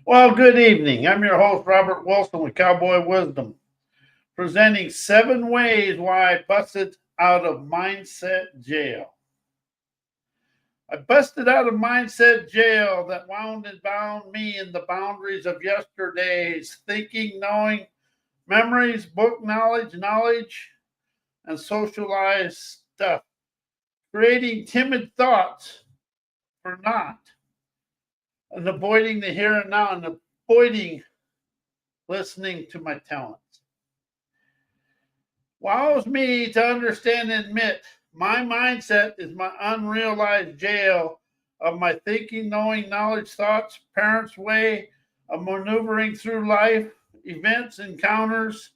Well, good evening. I'm your host, Robert Wilson with Cowboy Wisdom, presenting 7 ways why I busted out of mindset jail. I busted out of mindset jail that wound and bound me in the boundaries of yesterday's thinking, knowing, memories, book knowledge, and socialized stuff, creating timid thoughts for naught, and avoiding the here and now, and avoiding listening to my talents. Wows me to understand and admit my mindset is my unrealized jail of my thinking, knowing, knowledge, thoughts, parents' way of maneuvering through life, events, encounters,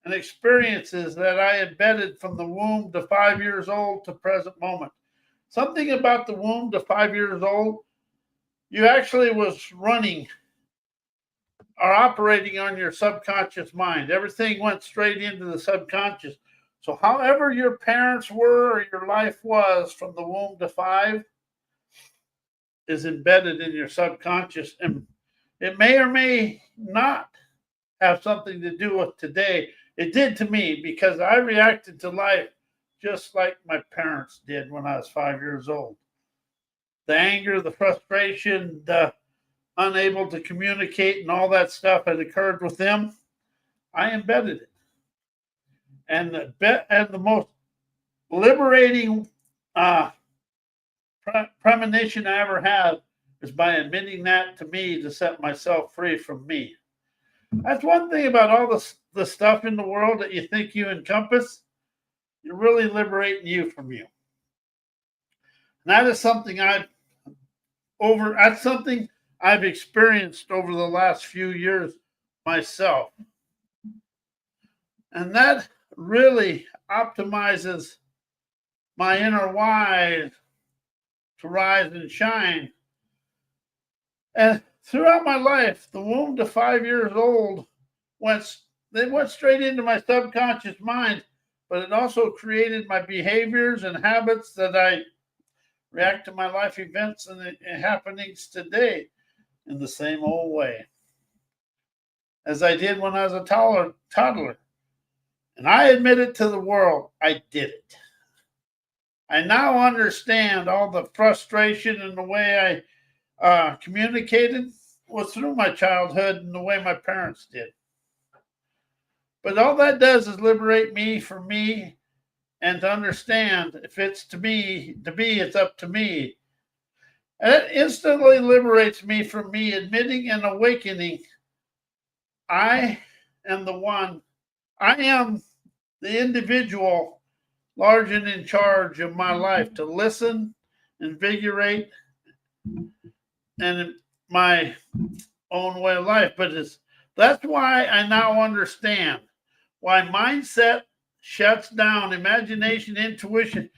and experiences that I embedded from the womb to 5 years old to present moment. Something about the womb to 5 years old, you actually was running are operating on your subconscious mind. Everything went straight into the subconscious. So, however your parents were or your life was from the womb to 5 is embedded in your subconscious. And it may or may not have something to do with today. It did to me because I reacted to life just like my parents did when I was 5 years old. The anger, the frustration, the unable to communicate and all that stuff had occurred with them, I embedded it. And the most liberating premonition I ever had is by admitting that to me to set myself free from me. That's one thing about all the stuff in the world that you think you encompass. You're really liberating you from you. And that is something I've experienced over the last few years myself. And that really optimizes my inner why to rise and shine. And throughout my life, the womb to 5 years old went straight into my subconscious mind, but it also created my behaviors and habits that I react to my life events and happenings today in the same old way as I did when I was a toddler. And I admit it to the world, I did it. I now understand all the frustration and the way I communicated was through my childhood and the way my parents did. But all that does is liberate me from me and to understand if it's to be, it's up to me. And it instantly liberates me from me, admitting and awakening I am the one, I am the individual large and in charge of my life to listen, invigorate, and my own way of life. But that's why I now understand why mindset shuts down imagination, intuition,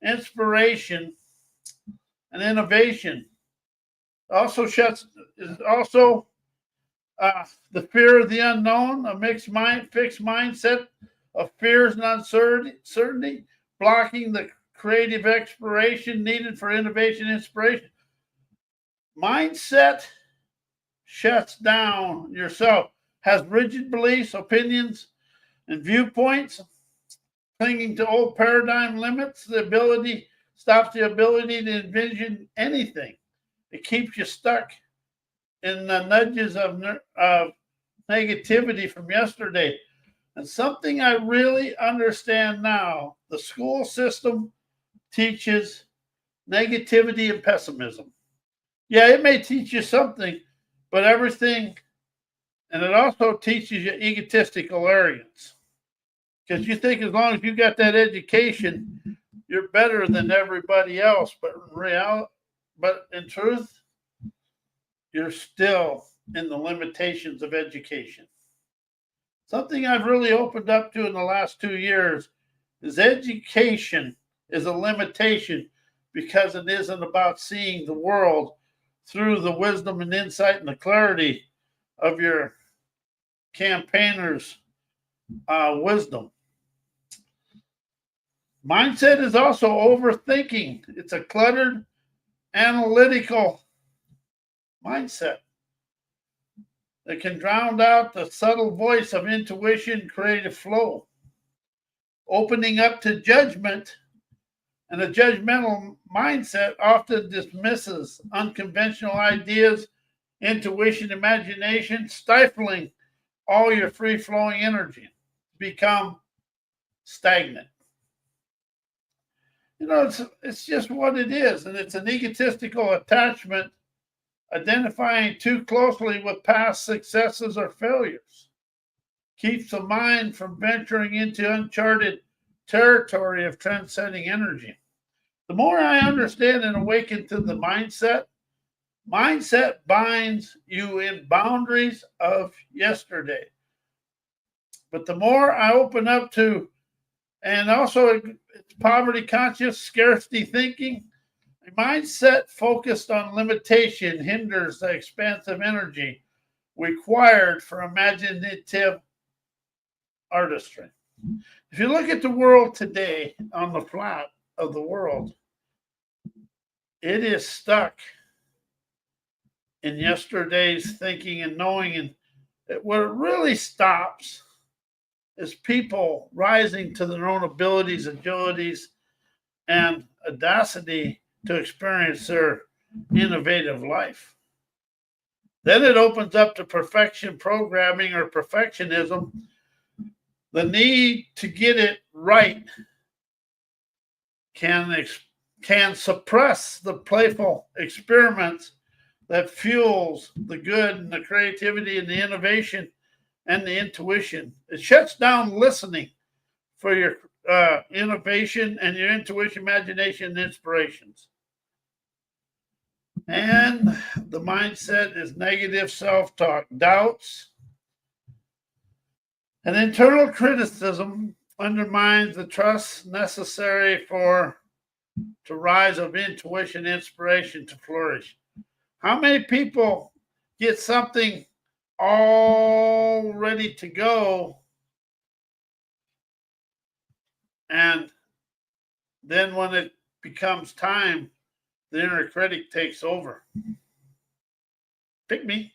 inspiration, and innovation. Is also the fear of the unknown, a fixed mindset of fears and uncertainty, blocking the creative exploration needed for innovation and inspiration. Mindset shuts down yourself, has rigid beliefs, opinions, and viewpoints, clinging to old paradigm limits, stops the ability to envision anything. It keeps you stuck in the nudges of negativity from yesterday. And something I really understand now, the school system teaches negativity and pessimism. Yeah, it may teach you something, but everything, and it also teaches you egotistical arrogance. Because you think as long as you got that education, you're better than everybody else. But in truth, you're still in the limitations of education. Something I've really opened up to in the last 2 years is education is a limitation because it isn't about seeing the world through the wisdom and insight and the clarity of your campaigners' wisdom. Mindset is also overthinking. It's a cluttered, analytical mindset. that can drown out the subtle voice of intuition, creative flow, opening up to judgment. And a judgmental mindset often dismisses unconventional ideas, intuition, imagination, stifling all your free flowing energy, become stagnant. It's just what it is. And it's an egotistical attachment, identifying too closely with past successes or failures. Keeps the mind from venturing into uncharted territory of transcending energy. The more I understand and awaken to the mindset binds you in boundaries of yesterday. But the more I open up to, and also it's poverty conscious, scarcity thinking, a mindset focused on limitation hinders the expansive energy required for imaginative artistry. If you look at the world today on the flat of the world, it is stuck in yesterday's thinking and knowing. And where it really stops is people rising to their own abilities, agilities, and audacity to experience their innovative life. Then it opens up to perfection programming or perfectionism. The need to get it right can suppress the playful experiments that fuels the good and the creativity and the innovation and the intuition. It shuts down listening for your innovation and your intuition, imagination, and inspirations. And the mindset is negative self-talk, doubts, and internal criticism undermines the trust necessary to rise of intuition, inspiration to flourish. How many people get something all ready to go, and then when it becomes time, the inner critic takes over? Pick me.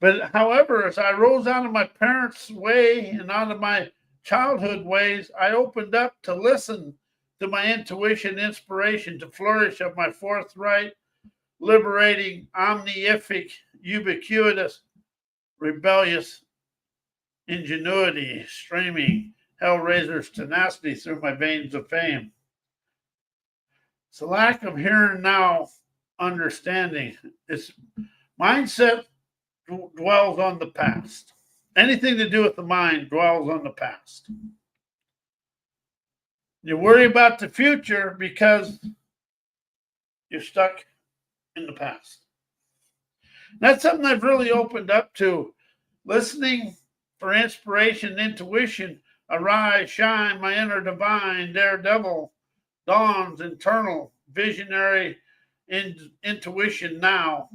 But however, as I rose out of my parents' way and out of my childhood ways, I opened up to listen to my intuition, inspiration, to flourish of my forthright, liberating, omniific, ubiquitous, rebellious ingenuity, streaming hellraiser's tenacity through my veins of fame. It's a lack of here and now understanding. It's mindset dwells on the past. Anything to do with the mind dwells on the past. You worry about the future because you're stuck in the past. That's something I've really opened up to. Listening for inspiration, intuition, arise, shine, my inner divine, daredevil, dawns, internal, visionary intuition now,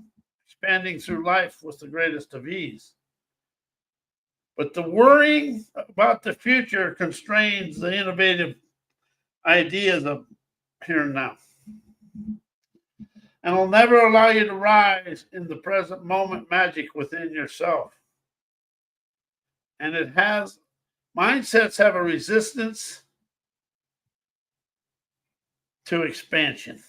expanding through life with the greatest of ease. But the worrying about the future constrains the innovative ideas of here and now, and will never allow you to rise in the present moment magic within yourself. And mindsets have a resistance to expansion,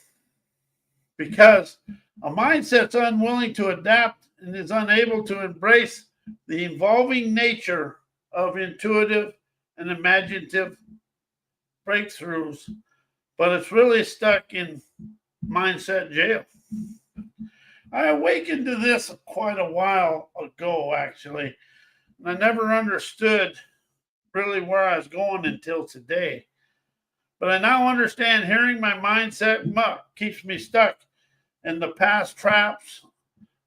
because a mindset's unwilling to adapt and is unable to embrace the evolving nature of intuitive and imaginative breakthroughs, but it's really stuck in mindset jail. I awakened to this quite a while ago, actually, and I never understood really where I was going until today. But I now understand hearing my mindset muck keeps me stuck in the past traps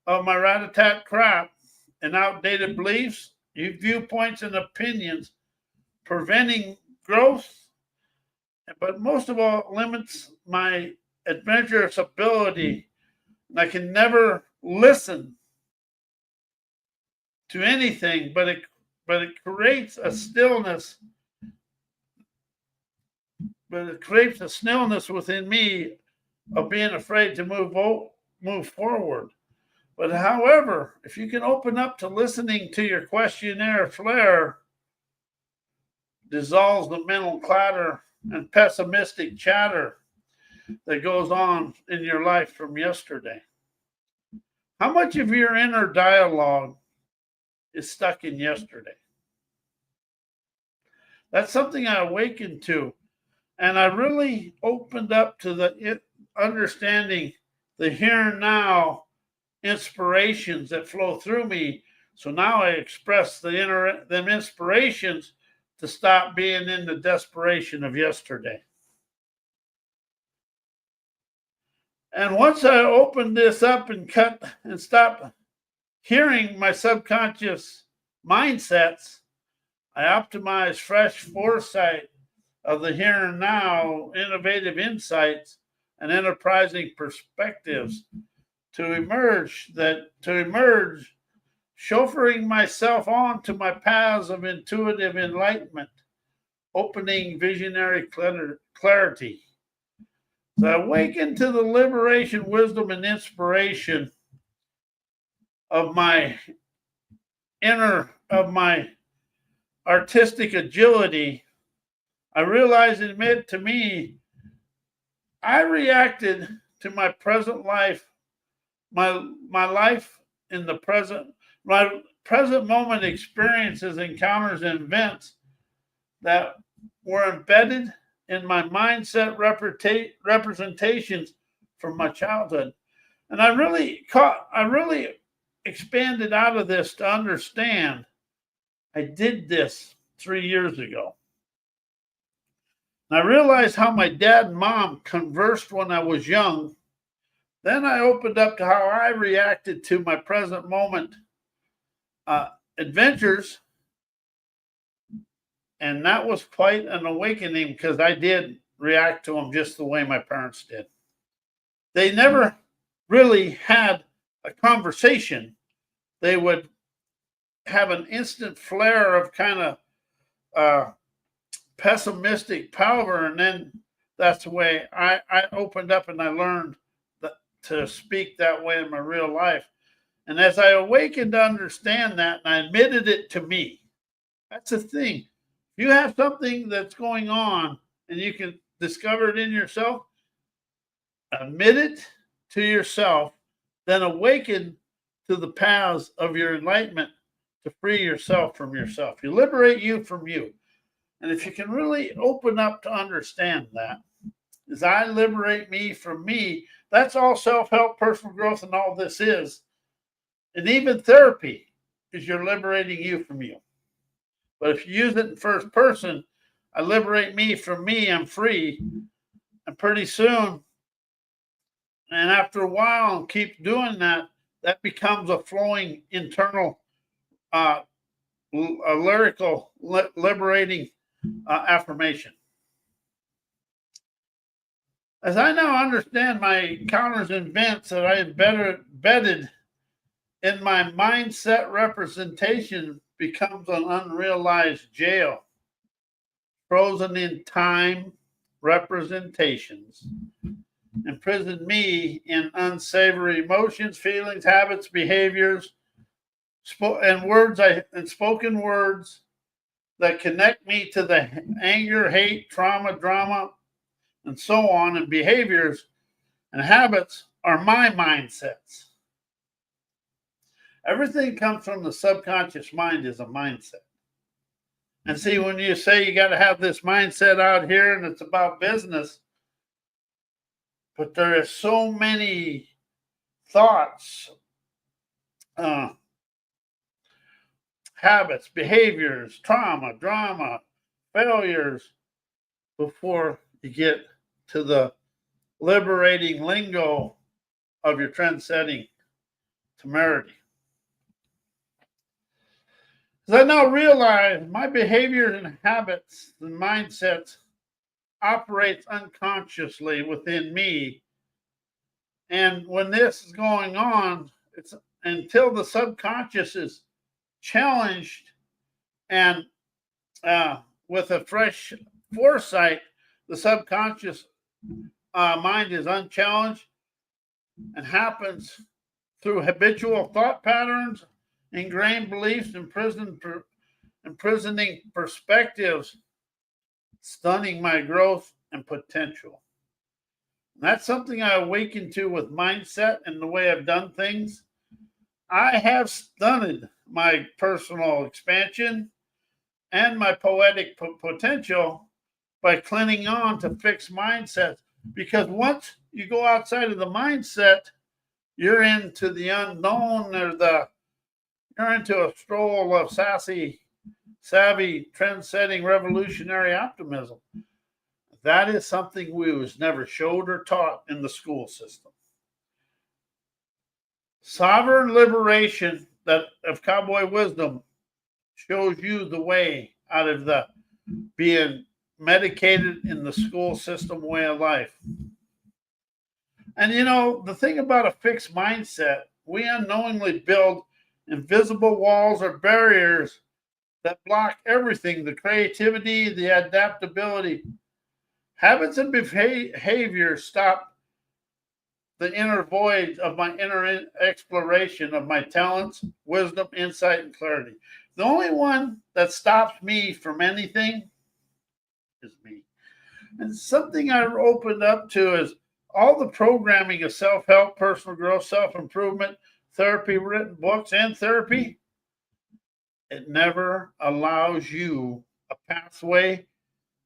of my rat-a-tat crap and outdated beliefs, viewpoints, and opinions, preventing growth, but most of all, limits my adventurous ability. And I can never listen to anything, but it creates a stillness. But it creates a stillness within me of being afraid to move forward. But however, if you can open up to listening to your questionnaire flare, dissolves the mental clatter and pessimistic chatter that goes on in your life from yesterday. How much of your inner dialogue is stuck in yesterday? That's something I awakened to. And I really opened up to the understanding the here and now inspirations that flow through me. So now I express them inspirations to stop being in the desperation of yesterday. And once I opened this up and cut and stop hearing my subconscious mindsets, I optimize fresh foresight of the here and now, innovative insights and enterprising perspectives to emerge, chauffeuring myself on to my paths of intuitive enlightenment, opening visionary clarity. So I awaken to the liberation, wisdom, and inspiration of my artistic agility. I realize and admit to me, I reacted to my present life, my life in the present, my present moment experiences, encounters, and events that were embedded in my mindset representations from my childhood. And I really expanded out of this to understand I did this 3 years ago. And I realized how my dad and mom conversed when I was young. Then I opened up to how I reacted to my present moment adventures. And that was quite an awakening because I did react to them just the way my parents did. They never really had a conversation. They would have an instant flare of kind of pessimistic power, and then that's the way I opened up and I learned to speak that way in my real life. And as I awakened to understand that, and I admitted it to me, that's the thing. If you have something that's going on and you can discover it in yourself, admit it to yourself, then awaken to the paths of your enlightenment to free yourself from yourself. You liberate you from you. And if you can really open up to understand that, as I liberate me from me, that's all self-help, personal growth, and all this is. And even therapy is you're liberating you from you. But if you use it in first person, I liberate me from me, I'm free. And pretty soon, and after a while, and keep doing that, that becomes a flowing internal, a lyrical, liberating affirmation. As I now understand my encounters and events that I embedded in my mindset representation becomes an unrealized jail, frozen in time representations, imprison me in unsavory emotions, feelings, habits, behaviors, and spoken words that connect me to the anger, hate, trauma, drama, and so on, and behaviors and habits are my mindsets. Everything comes from the subconscious mind is a mindset. And see, when you say you got to have this mindset out here and it's about business, but there are so many thoughts, habits, behaviors, trauma, drama, failures before you get to the liberating lingo of your trend-setting temerity. As I now realize my behaviors and habits and mindsets operates unconsciously within me. And when this is going on, it's until the subconscious is challenged and with a fresh foresight, the subconscious mind is unchallenged and happens through habitual thought patterns, ingrained beliefs, imprisoning perspectives, stunning my growth and potential. And that's something I awakened to with mindset and the way I've done things. I have stunted my personal expansion and my poetic potential by clinging on to fixed mindsets. Because once you go outside of the mindset, you're into the unknown, you're into a stroll of savvy, trend-setting, revolutionary optimism. That is something we was never showed or taught in the school system. Sovereign liberation that of cowboy wisdom shows you the way out of the being medicated in the school system way of life. And the thing about a fixed mindset, we unknowingly build invisible walls or barriers that block everything, the creativity, the adaptability. Habits and behavior stop the inner void of my inner exploration of my talents, wisdom, insight, and clarity. The only one that stops me from anything is me. And something I opened up to is all the programming of self-help, personal growth, self-improvement, therapy, written books, and therapy. It never allows you a pathway,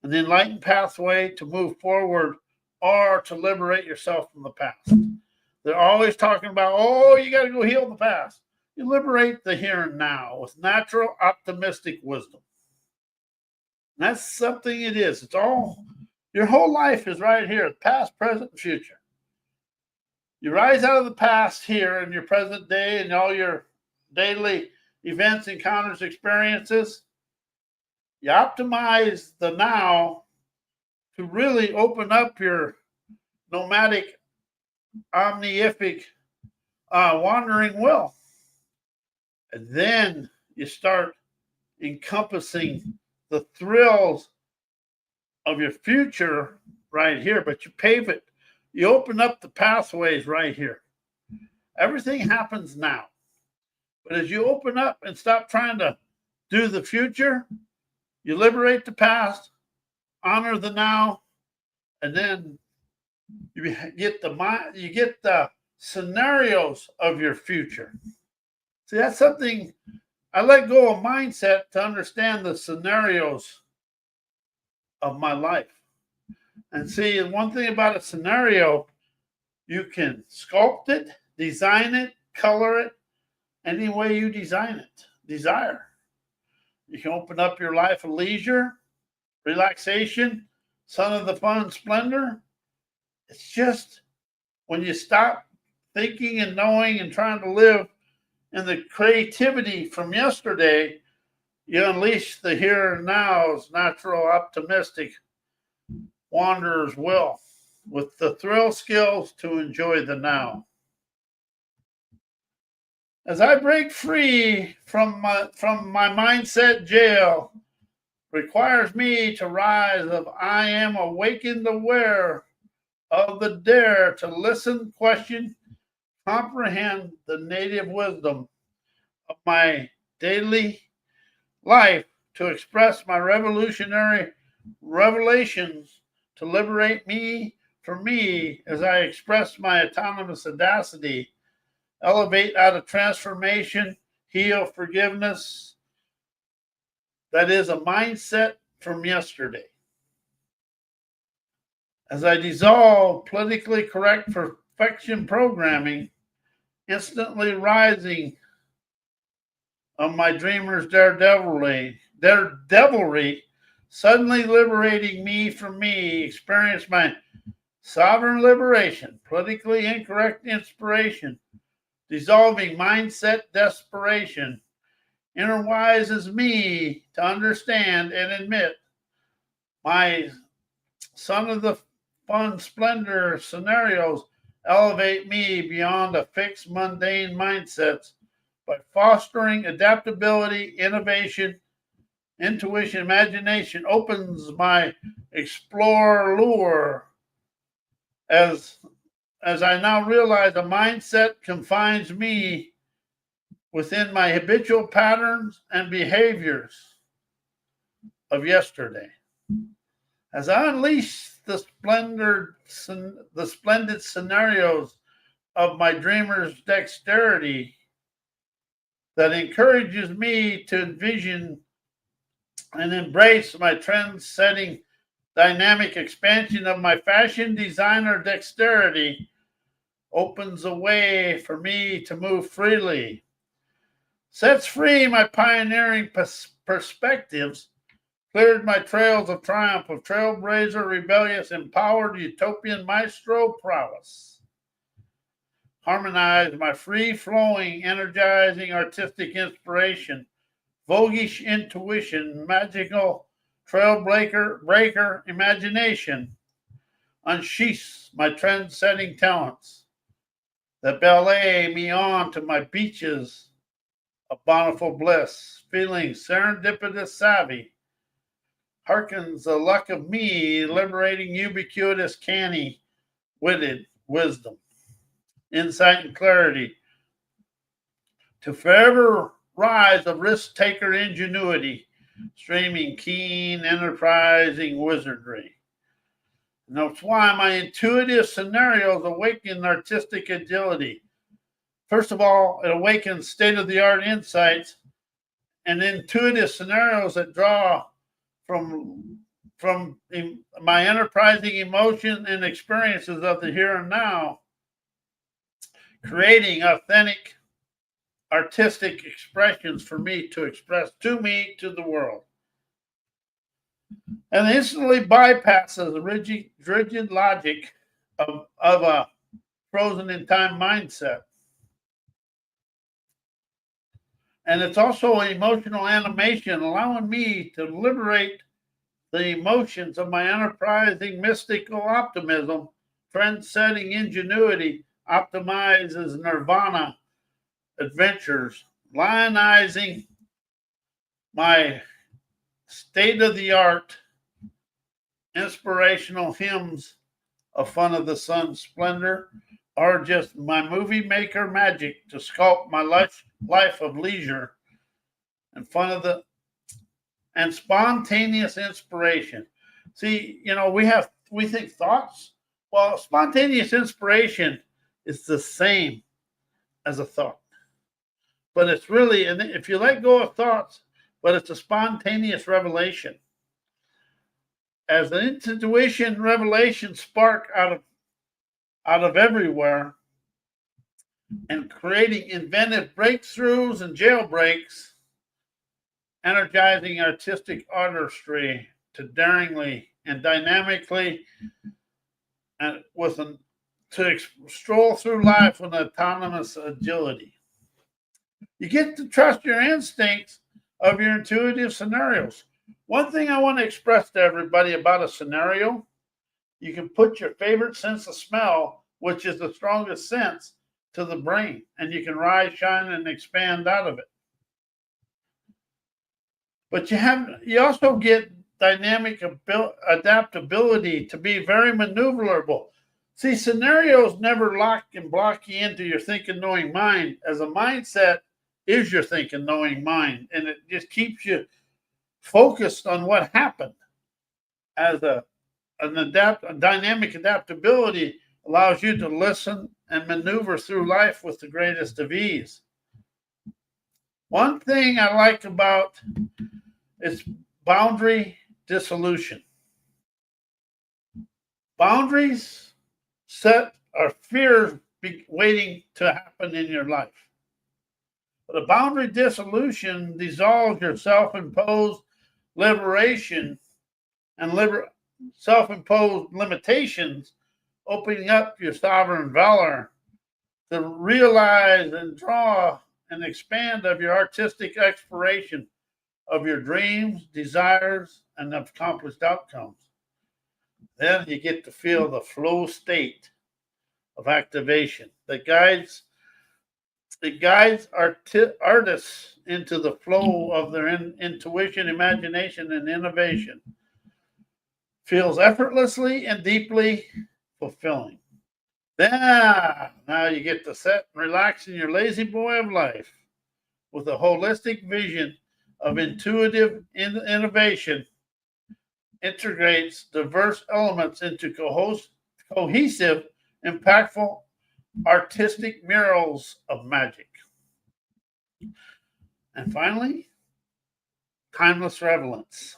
an enlightened pathway to move forward or to liberate yourself from the past. They're always talking about, oh, you got to go heal the past. You liberate the here and now with natural, optimistic wisdom. And that's something it is. It's all, your whole life is right here, past, present, and future. You rise out of the past here in your present day and all your daily events, encounters, experiences. You optimize the now to really open up your nomadic, omniific, wandering will. And then you start encompassing the thrills of your future right here, but you pave it. You open up the pathways right here. Everything happens now. But as you open up and stop trying to do the future, you liberate the past, honor the now, and then you get the scenarios of your future. See, that's something I let go of mindset to understand the scenarios of my life. And see, one thing about a scenario, you can sculpt it, design it, color it, any way you desire. You can open up your life of leisure, relaxation, sun of the fun and splendor. It's just when you stop thinking and knowing and trying to live in the creativity from yesterday, you unleash the here and now's natural, optimistic wanderer's will with the thrill skills to enjoy the now. As I break free from my mindset jail, requires me to rise of I am awakened aware of the dare to listen, question, comprehend the native wisdom of my daily life to express my revolutionary revelations to liberate me from me as I express my autonomous audacity, elevate out of transformation, heal, forgiveness. That is a mindset from yesterday. As I dissolve politically correct perfection programming, instantly rising of my dreamer's daredevilry, suddenly liberating me from me, experience my sovereign liberation, politically incorrect inspiration, dissolving mindset desperation, inner wise as me to understand and admit my son of the fun splendor scenarios elevate me beyond a fixed mundane mindsets by fostering adaptability, innovation, intuition, imagination, opens my explorer lure as as I now realize, a mindset confines me within my habitual patterns and behaviors of yesterday. As I unleash the splendid scenarios of my dreamer's dexterity that encourages me to envision and embrace my trend-setting dynamic expansion of my fashion designer dexterity, opens a way for me to move freely, sets free my pioneering perspectives, cleared my trails of triumph of trailblazer, rebellious, empowered, utopian maestro prowess, harmonized my free-flowing, energizing artistic inspiration, voguish intuition, magical trailbreaker imagination, unsheaths my trend-setting talents that ballet me on to my beaches of bountiful bliss, feeling serendipitous savvy, hearkens the luck of me, liberating ubiquitous canny witted wisdom, insight and clarity, to forever rise of risk-taker ingenuity, streaming keen, enterprising wizardry. And that's why my intuitive scenarios awaken artistic agility. First of all, it awakens state-of-the-art insights and intuitive scenarios that draw from my enterprising emotion and experiences of the here and now, creating authentic artistic expressions for me to express to the world. And instantly bypasses the rigid logic of a frozen in time mindset. And it's also emotional animation, allowing me to liberate the emotions of my enterprising mystical optimism, trend-setting ingenuity, optimizes nirvana adventures, lionizing my state-of-the-art inspirational hymns of fun of the sun splendor, or just my movie maker magic to sculpt my life of leisure and fun of the and spontaneous inspiration. See, we think thoughts. Well, spontaneous inspiration is the same as a thought. But it's really, and if you let go of thoughts, but it's a spontaneous revelation. As an intuition revelation spark out of everywhere, and creating inventive breakthroughs and jailbreaks, energizing artistic artistry to daringly and dynamically and to stroll through life with autonomous agility. You get to trust your instincts of your intuitive scenarios. One thing I want to express to everybody about a scenario, you can put your favorite sense of smell, which is the strongest sense, to the brain, and you can rise, shine, and expand out of it. But you also get dynamic adaptability to be very maneuverable. See, scenarios never lock and block you into your thinking, knowing mind, as a mindset is your thinking, knowing mind, and it just keeps you focused on what happened. As a dynamic adaptability allows you to listen and maneuver through life with the greatest of ease. One thing I like about is boundary dissolution. Boundaries set are fears waiting to happen in your life. But a boundary dissolution dissolves your self-imposed liberation and self-imposed limitations, opening up your sovereign valor to realize and draw and expand of your artistic exploration of your dreams, desires, and accomplished outcomes. Then you get to feel the flow state of activation that guides artists into the flow of their intuition, imagination, and innovation. Feels effortlessly and deeply fulfilling. Yeah, now you get to sit and relax in your lazy boy of life with a holistic vision of intuitive innovation, integrates diverse elements into cohesive, impactful, artistic murals of magic. And finally, timeless relevance.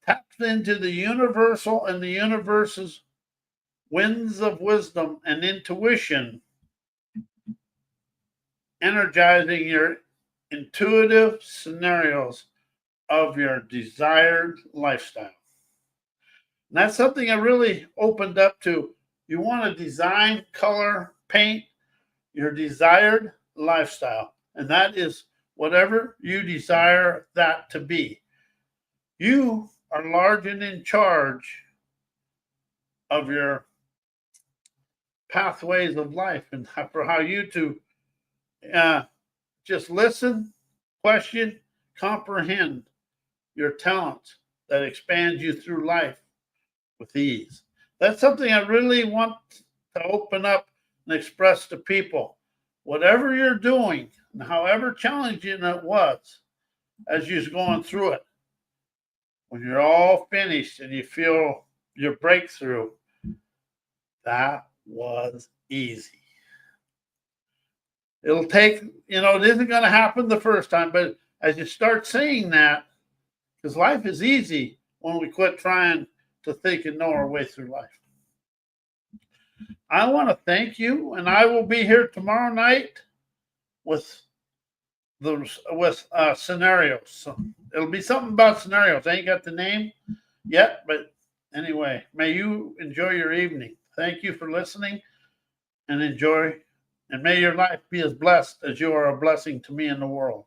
Taps into the universal and the universe's winds of wisdom and intuition, energizing your intuitive scenarios of your desired lifestyle. And that's something I really opened up to. You want to design, color, paint your desired lifestyle. And that is whatever you desire that to be. You are large and in charge of your pathways of life and for how you to just listen, question, comprehend your talents that expand you through life with ease. That's something I really want to open up and express to people. Whatever you're doing, and however challenging it was as you're going through it, when you're all finished and you feel your breakthrough, that was easy. It'll take, it isn't going to happen the first time, but as you start saying that, because life is easy when we quit trying to think and know our way through life. I want to thank you, and I will be here tomorrow night with scenarios. So it'll be something about scenarios. I ain't got the name yet, but anyway, may you enjoy your evening. Thank you for listening and enjoy, and may your life be as blessed as you are a blessing to me in the world.